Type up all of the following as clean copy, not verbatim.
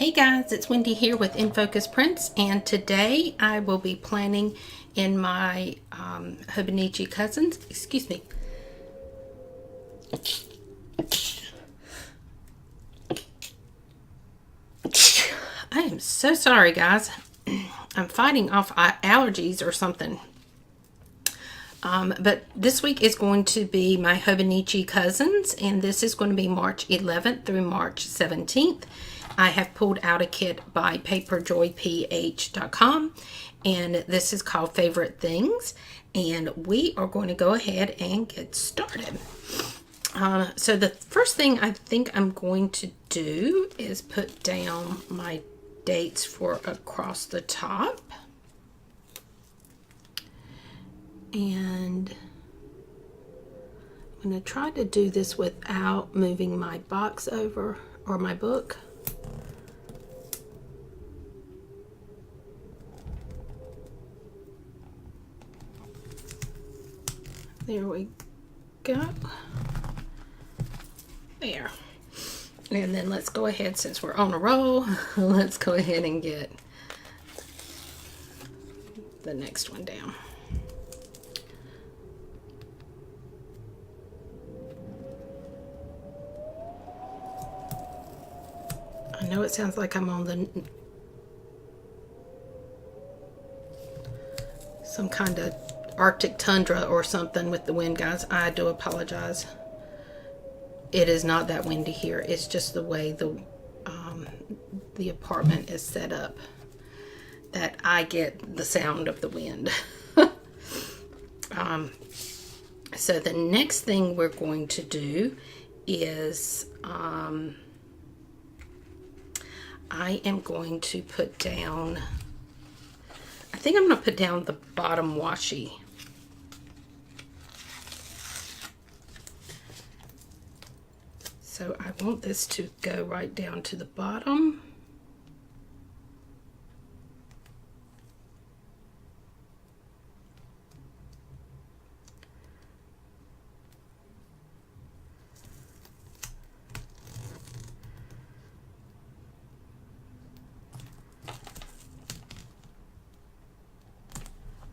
Hey guys, it's Wendy here with inFocus Prints, and today I will be planning in my Hobonichi Cousins. Excuse me. I am so sorry, guys. I'm fighting off allergies or something. But this week is going to be my Hobonichi Cousins, and this is going to be March 11th through March 17th. I have pulled out a kit by PaperJoyPH.com, and this is called Favorite Things, and we are going to go ahead and get started. So the first thing I think I'm going to do is put down my dates for across the top. And I'm going to try to do this without moving my box over or my book. There we go. There. And then let's go ahead, since we're on a roll, let's go ahead and get the next one down. I know it sounds like I'm on some kind of Arctic tundra or something with the wind, guys. I do apologize. It is not that windy here. It's just the way the apartment is set up that I get the sound of the wind. So the next thing we're going to do is I am going to put down, I think I'm going to put down the bottom washi. So I want this to go right down to the bottom.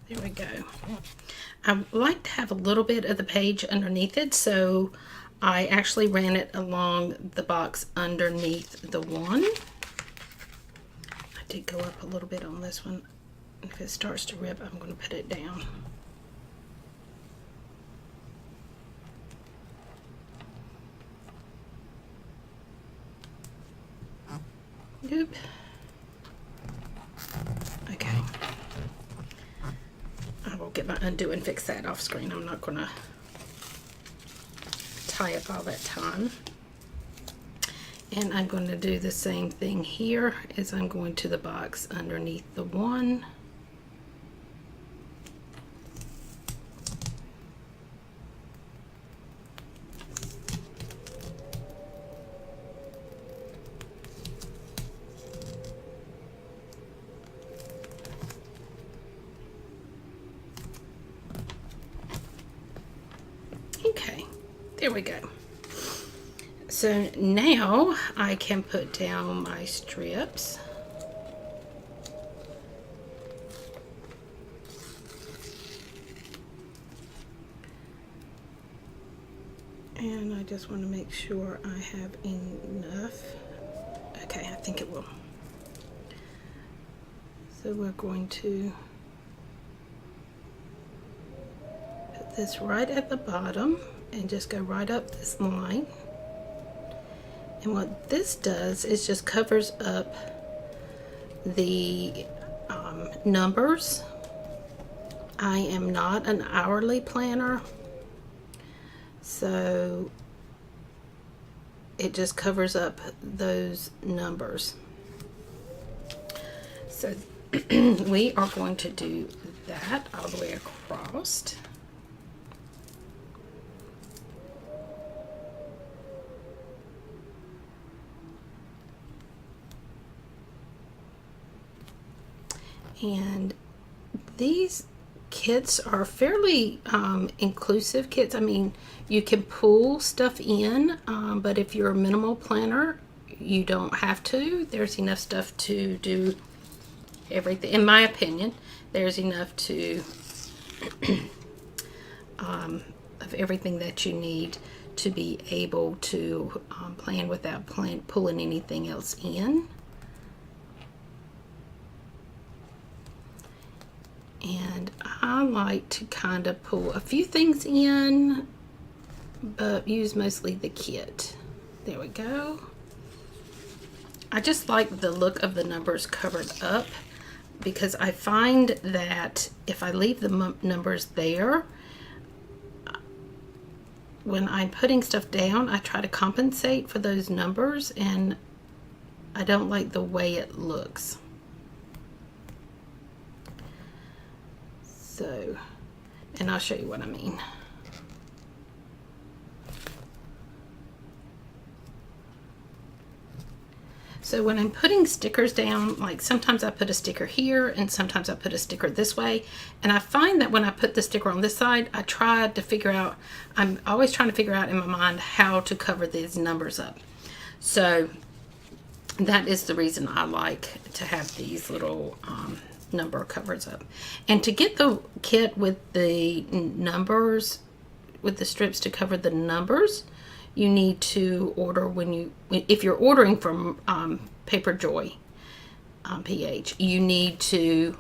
There we go. I like to have a little bit of the page underneath it, so I actually ran it along the box underneath the one. I did go up a little bit on this one. If it starts to rip, I'm going to put it down. Nope. Okay. I will get my undo and fix that off screen. I'm not going to tie up all that time. And I'm going to do the same thing here as I'm going to the box underneath the one. Okay, there we go. So now I can put down my strips. And I just want to make sure I have enough. Okay, I think it will. So we're going to put this right at the bottom and just go right up this line. And what this does is just covers up the numbers. I am not an hourly planner, so it just covers up those numbers. So we are going to do that all the way across. And these kits are fairly inclusive kits. I mean, you can pull stuff in, but if you're a minimal planner, you don't have to. There's enough stuff to do everything. In my opinion, there's enough to of everything that you need to be able to plan without pulling anything else in. And I like to kind of pull a few things in, but use mostly the kit. There we go. I just like the look of the numbers covered up, because I find that if I leave the numbers there, when I'm putting stuff down, I try to compensate for those numbers, and I don't like the way it looks. So, and I'll show you what I mean. So when I'm putting stickers down, like sometimes I put a sticker here and sometimes I put a sticker this way. And I find that when I put the sticker on this side, I try to figure out, I'm always trying to figure out in my mind how to cover these numbers up. So that is the reason I like to have these little number covers up. And to get the kit with the numbers, with the strips to cover the numbers, you need to order if you're ordering from PaperJoyPH, you need to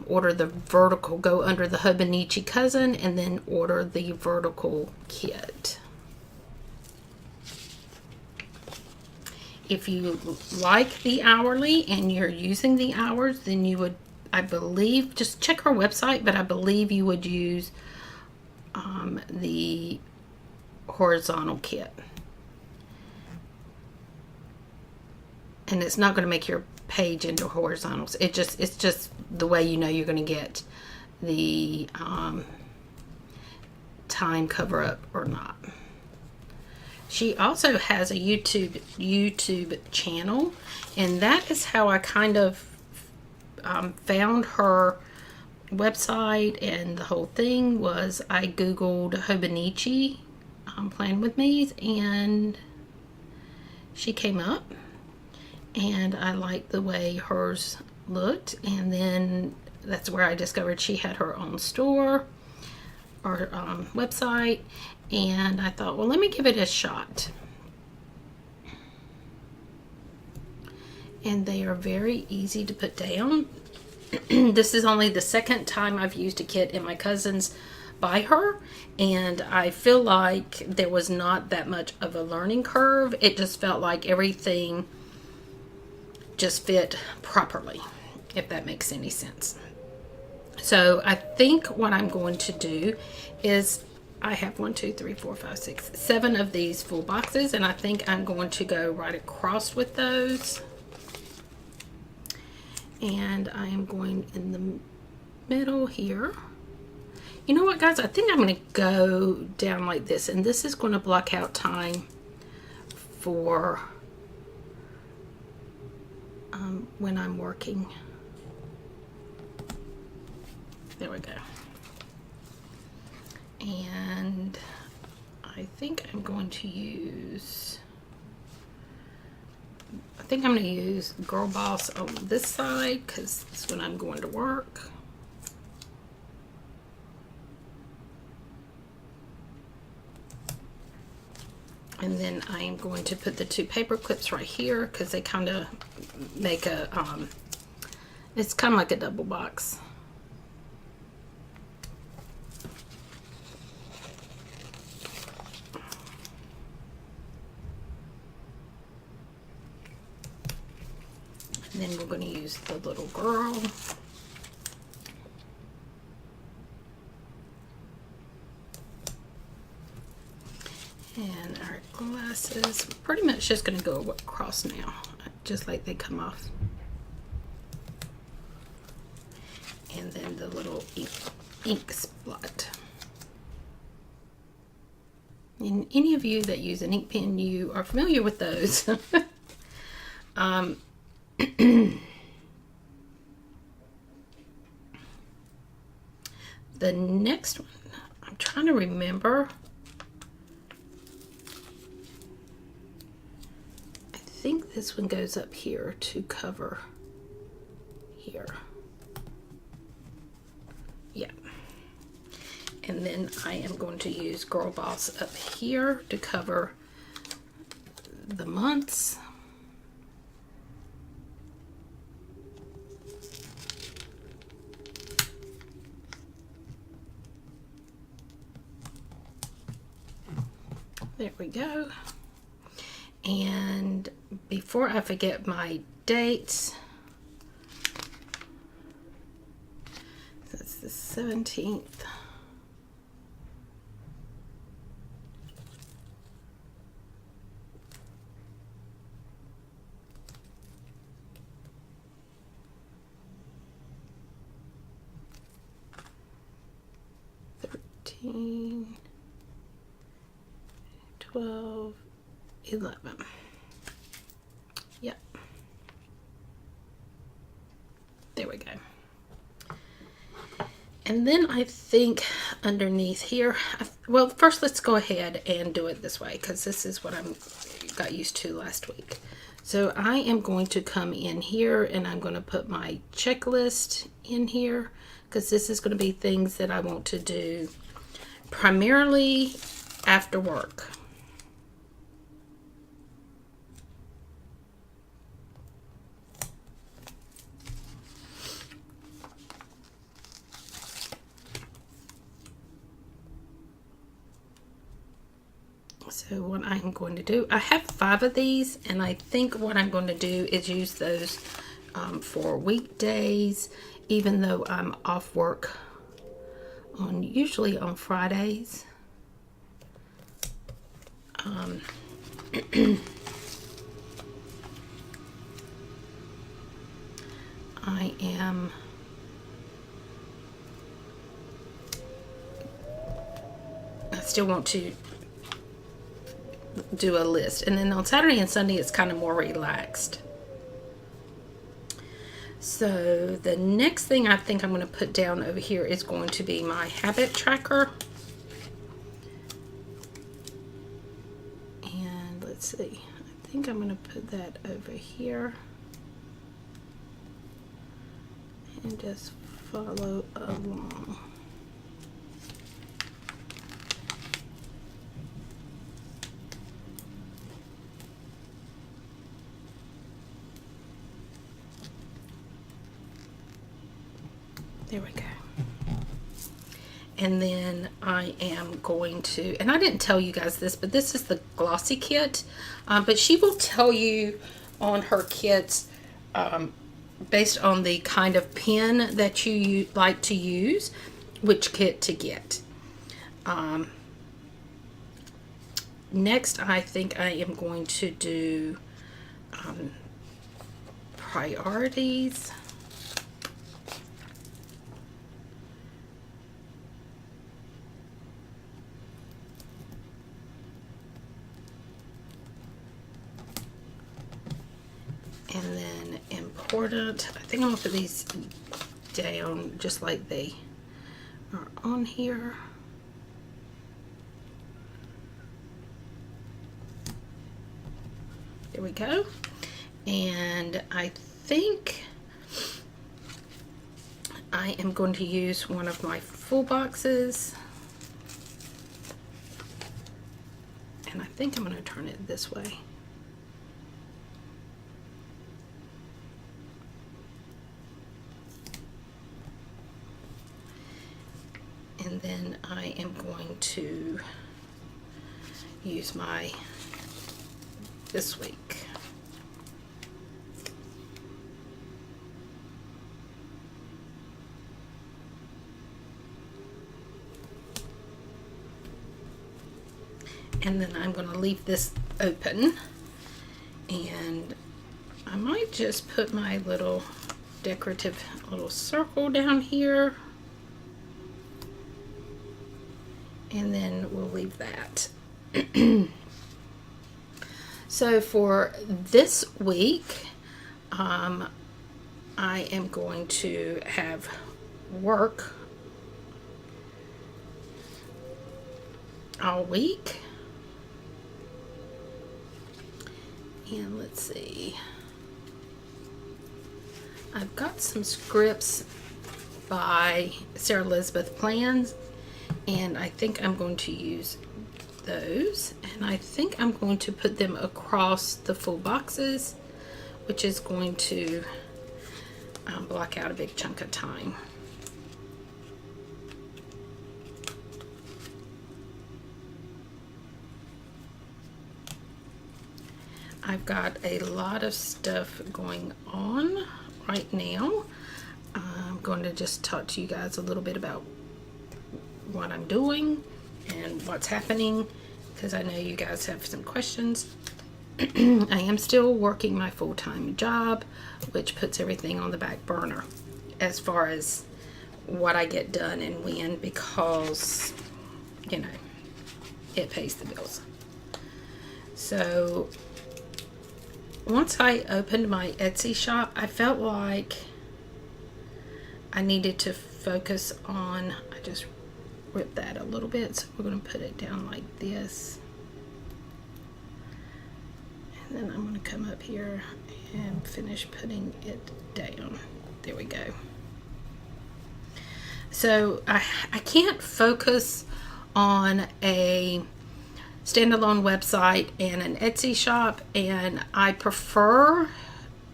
order the vertical, go under the Hobonichi Cousin, and then order the vertical kit. If you like the hourly and you're using the hours, then you would, I believe, just check our website, but I believe you would use the horizontal kit. And it's not going to make your page into horizontals. It's just the way you know you're going to get the time cover up or not. She also has a YouTube channel, and that is how I kind of found her website, and the whole thing was I googled Hobonichi Plan with Me, and she came up, and I liked the way hers looked, and then that's where I discovered she had her own store or website, and I thought, well, let me give it a shot. And they are very easy to put down. This is only the second time I've used a kit in my Cousins by her, and I feel like there was not that much of a learning curve. It just felt like everything just fit properly, if that makes any sense. So I think what I'm going to do is, I have 1, 2, 3, 4, 5, 6, 7 of these full boxes, and I think I'm going to go right across with those. And I am going in the middle here. You know what, guys? I think I'm going to go down like this, and this is going to block out time for when I'm working. There we go. And I think I'm going to use, Girl Boss on this side, because it's when I'm going to work. And then I am going to put the 2 paper clips right here, because they kind of make a, it's kind of like a double box. And then we're going to use the little girl. And our glasses, we're pretty much just going to go across now, just like they come off. And then the little ink spot. And any of you that use an ink pen, you are familiar with those. The next one, I'm trying to remember. think this one goes up here to cover here. Yeah. And then I am going to use Girl Boss up here to cover the months. There we go. And before I forget my dates, that's the 17th. $13, $12, $11. Yep. There we go. And then I think underneath here, well, first let's go ahead and do it this way, because this is what I got used to last week. So I am going to come in here and I'm going to put my checklist in here, because this is going to be things that I want to do primarily after work. So what I'm going to do, I have 5 of these, and I think what I'm going to do is use those for weekdays, even though I'm off work usually on Fridays. I still want to do a list, and then on Saturday and Sunday it's kind of more relaxed. So the next thing I think I'm going to put down over here is going to be my habit tracker. And let's see, I think I'm going to put that over here and just follow along. There we go. And then I am going to, and I didn't tell you guys this, but this is the glossy kit. But she will tell you on her kits, based on the kind of pen that you like to use, which kit to get. Next, I think I am going to do priorities. And then important. I think I'm going to put these down just like they are on here. There we go. And I think I am going to use one of my full boxes. And I think I'm going to turn it this way. And then I am going to use my this week. And then I'm going to leave this open, and I might just put my little decorative little circle down here. And then we'll leave that. So for this week, I am going to have work all week. And let's see. I've got some scripts by Sarah Elizabeth Plans, and I think I'm going to use those, and I think I'm going to put them across the full boxes, which is going to block out a big chunk of time. I've got a lot of stuff going on right now. I'm going to just talk to you guys a little bit about what I'm doing and what's happening, because I know you guys have some questions. I am still working my full-time job, which puts everything on the back burner as far as what I get done and when, because, you know, it pays the bills. So once I opened my Etsy shop, I felt like I needed to focus on, I just ripped that a little bit, so we're going to put it down like this. And then I'm going to come up here and finish putting it down. There we go. So I can't focus on a standalone website and an Etsy shop, and I prefer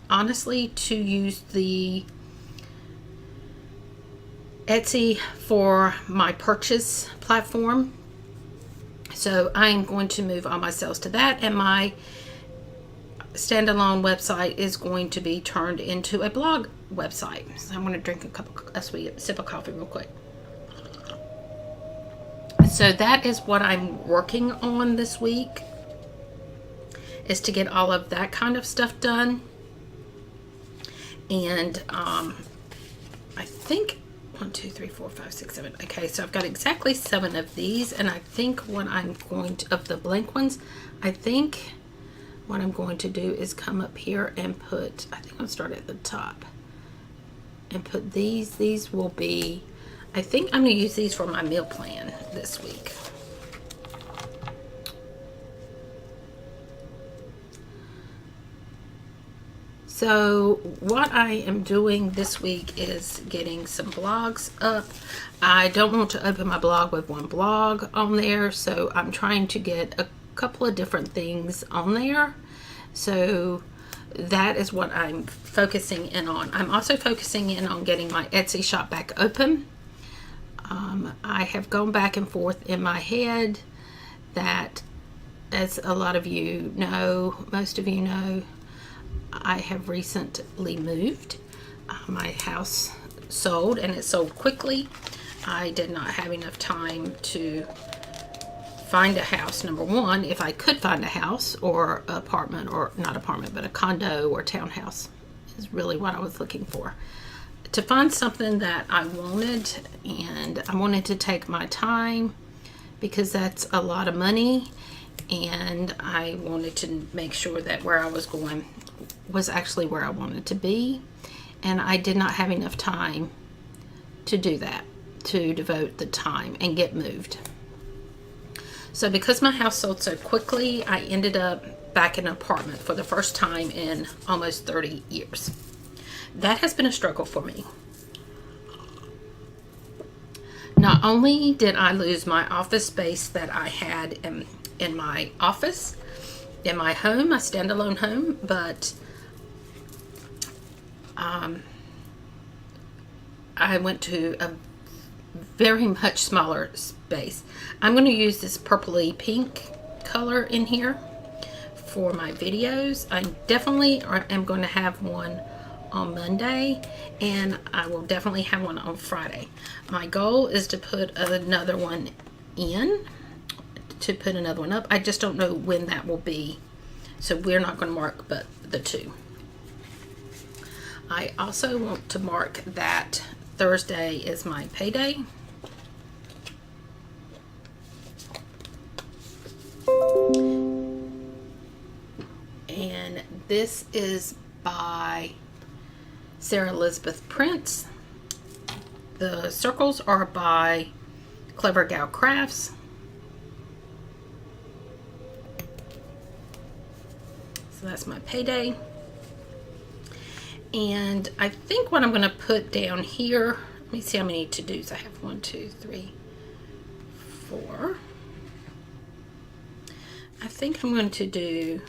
honestly to use the Etsy for my purchase platform. So I am going to move all my sales to that, and my standalone website is going to be turned into a blog website. So I'm going to drink a sip of coffee real quick. So that is what I'm working on this week, is to get all of that kind of stuff done. And I think 1, 2, 3, 4, 5, 6, 7. Okay, so I've got exactly 7 of these, and I think what I'm going to, of the blank ones, I think what I'm going to do is come up here and put, I think I'll start at the top and put these. These will be, I think I'm going to use these for my meal plan this week. So what I am doing this week is getting some blogs up. I don't want to open my blog with one blog on there, so I'm trying to get a couple of different things on there. So that is what I'm focusing in on. I'm also focusing in on getting my Etsy shop back open. I have gone back and forth in my head that, as a lot of you know, most of you know, I have recently moved. My house sold, and it sold quickly. I did not have enough time to find a house, number one, if I could find a house or apartment, or not apartment, but a condo or townhouse is really what I was looking for. To find something that I wanted, and I wanted to take my time because that's a lot of money, and I wanted to make sure that where I was going was actually where I wanted to be, and I did not have enough time to do that, to devote the time and get moved. So because my house sold so quickly, I ended up back in an apartment for the first time in almost 30 years. That has been a struggle for me. Not only did I lose my office space that I had in my office, in my home, my standalone home, but I went to a very much smaller space. I'm going to use this purpley pink color in here for my videos. I definitely am going to have one on Monday, and I will definitely have one on Friday. My goal is to put another one in, to put another one up. I just don't know when that will be, so we're not going to mark but the 2. I also want to mark that Thursday is my payday. And this is by Sarah Elizabeth Prince. The circles are by Clever Gal Crafts. So that's my payday. And I think what I'm going to put down here, let me see how many to-dos I have. 1, 2, 3, 4. I think I'm going to do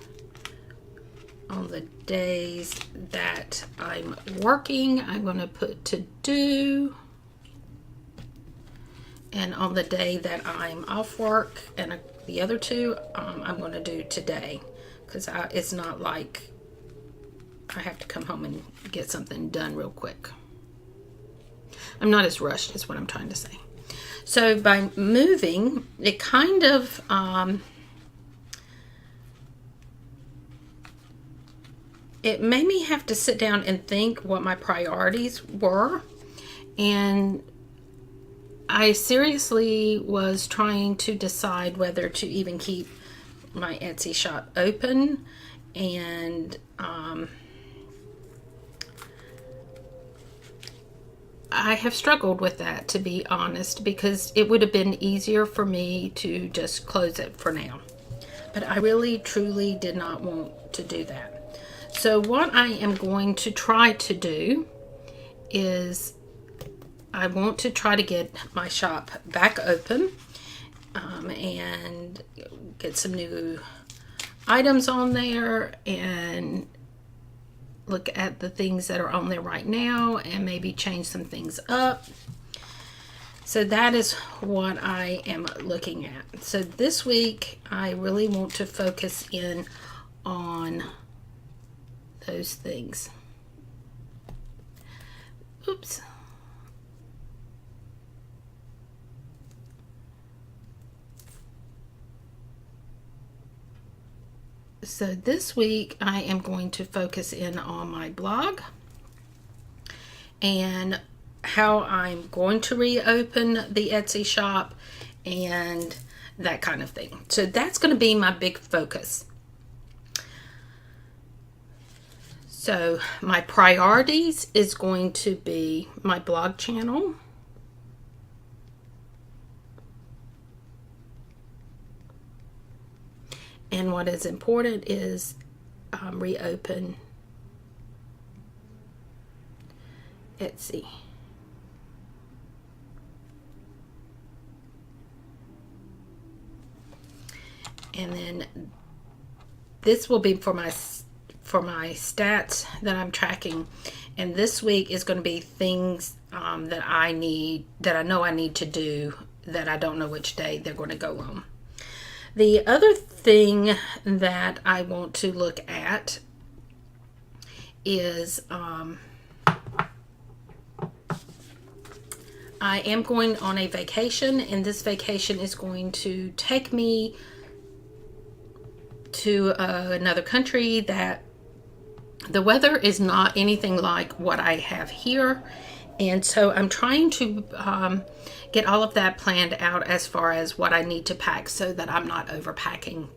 on the days that I'm working, I'm going to put to do. And on the day that I'm off work and the other two, I'm going to do today. Because it's not like I have to come home and get something done real quick. I'm not as rushed, is what I'm trying to say. So by moving, it kind of it made me have to sit down and think what my priorities were. And I seriously was trying to decide whether to even keep my Etsy shop open. And I have struggled with that, to be honest, because it would have been easier for me to just close it for now. But I really, truly did not want to do that. So what I am going to try to do is I want to try to get my shop back open and get some new items on there and look at the things that are on there right now and maybe change some things up. So that is what I am looking at. So this week I really want to focus in on those things. Oops. So this week I am going to focus in on my blog and how I'm going to reopen the Etsy shop and that kind of thing. So that's going to be my big focus. So my priorities is going to be my blog channel, and what is important is reopen Etsy. And then this will be for my stats that I'm tracking, and this week is going to be things that I know I need to do that I don't know which day they're going to go on. The other thing that I want to look at is I am going on a vacation, and this vacation is going to take me to another country that the weather is not anything like what I have here. And so I'm trying to get all of that planned out as far as what I need to pack so that I'm not overpacking.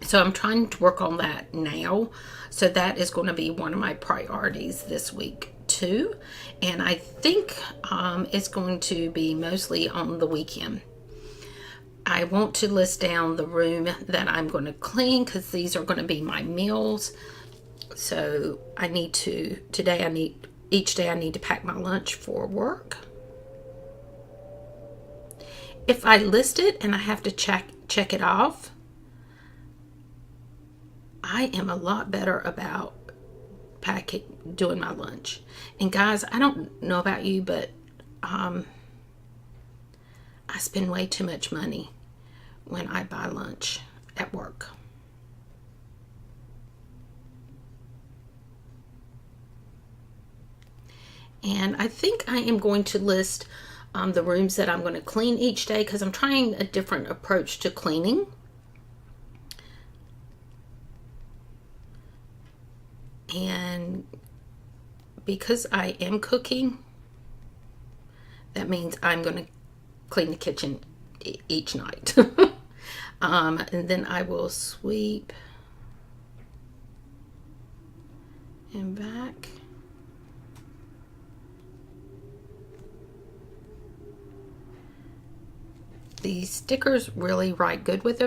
So I'm trying to work on that now. So that is going to be one of my priorities this week too. And I think it's going to be mostly on the weekend. I want to list down the room that I'm going to clean because these are going to be my meals. So each day I need to pack my lunch for work. If I list it and I have to check it off, I am a lot better about doing my lunch. And guys, I don't know about you, but I spend way too much money when I buy lunch at work. And I think I am going to list the rooms that I'm going to clean each day because I'm trying a different approach to cleaning. And because I am cooking, that means I'm going to clean the kitchen each night. And then I will sweep and back. These stickers really write good with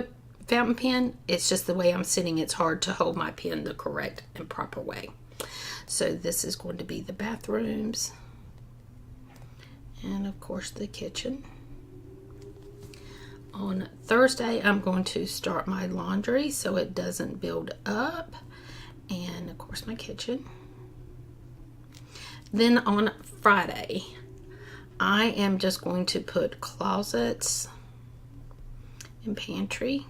fountain pen. It's just the way I'm sitting, it's hard to hold my pen the correct and proper way. So this is going to be the bathrooms, and of course the kitchen. On Thursday, I'm going to start my laundry so it doesn't build up, and of course my kitchen. Then on Friday, I am just going to put closets and pantry,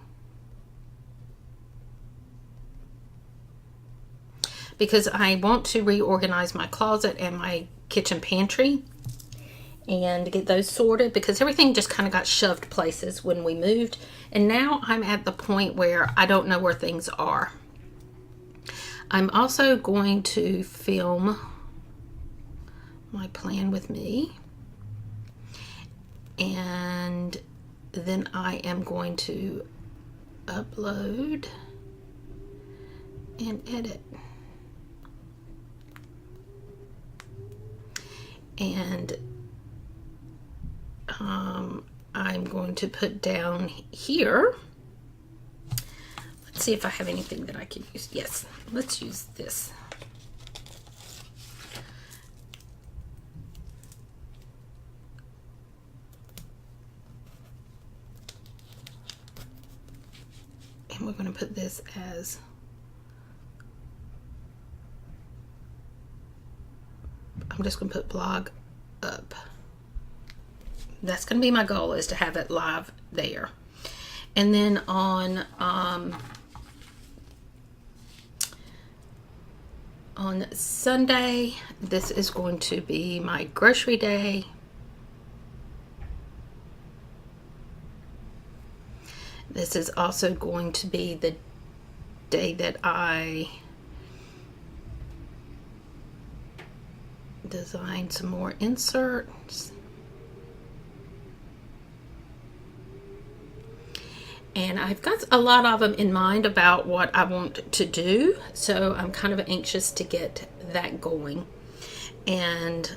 because I want to reorganize my closet and my kitchen pantry and get those sorted, because everything just kind of got shoved places when we moved, and now I'm at the point where I don't know where things are. I'm also going to film my plan with me, and then I am going to upload and edit. And I'm going to put down here, let's see if I have anything that I can use. Yes, let's use this. And we're going to put this as I'm just going to put blog up. That's going to be my goal, is to have it live there. And then on Sunday, this is going to be my grocery day. This is also going to be the day that I design some more inserts. And I've got a lot of them in mind about what I want to do, so I'm kind of anxious to get that going. And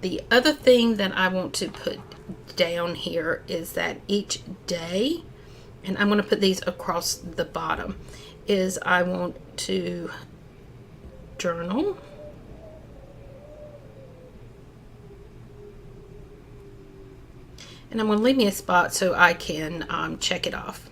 the other thing that I want to put down here is that each day, and I'm going to put these across the bottom, is I want to journal. And I'm going to leave me a spot so I can check it off.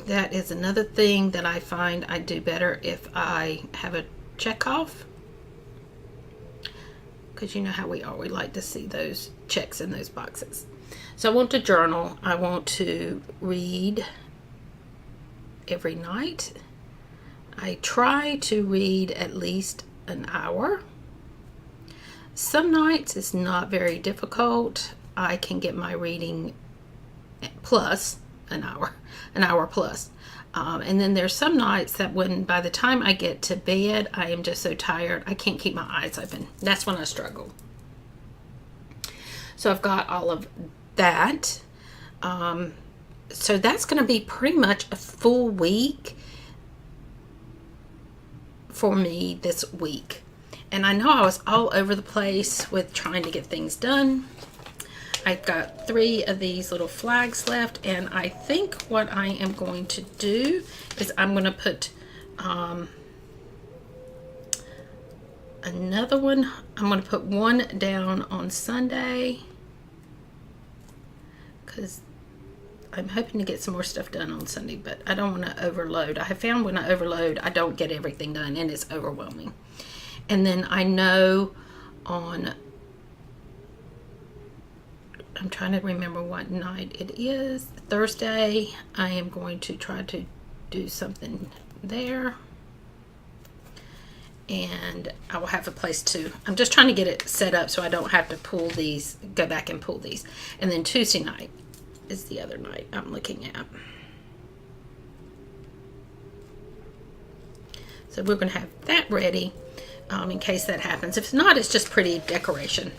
That is another thing that I find I do better if I have a check off, because you know how we always like to see those checks in those boxes. So I want to journal. I want to read every night. I try to read at least an hour. Some nights it's not very difficult. I can get my reading plus an hour plus. And then there's some nights that by the time I get to bed, I am just so tired, I can't keep my eyes open. That's when I struggle. So I've got all of that. So that's going to be pretty much a full week for me this week. And I know I was all over the place with trying to get things done. I've got 3 of these little flags left, and I think what I am going to do is I'm going to put another one. I'm going to put one down on Sunday, because I'm hoping to get some more stuff done on Sunday, but I don't want to overload. I have found when I overload, I don't get everything done, and it's overwhelming. And then I know on, I'm trying to remember what night it is, Thursday, I am going to try to do something there. And I will have a place to, I'm just trying to get it set up so I don't have to pull these, go back and pull these. And then Tuesday night is the other night I'm looking at. So we're going to have that ready in case that happens. If not, it's just pretty decoration.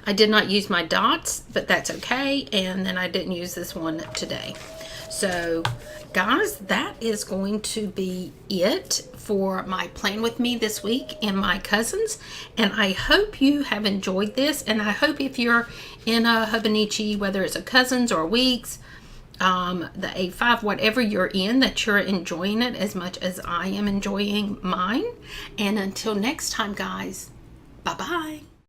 I did not use my dots, but that's okay. And then I didn't use this one today. So guys, that is going to be it for my plan with me this week in my cousins. And I hope you have enjoyed this. And I hope if you're in a Hobonichi, whether it's a cousins or weeks, the A5, whatever you're in, that you're enjoying it as much as I am enjoying mine. And until next time, guys, bye-bye.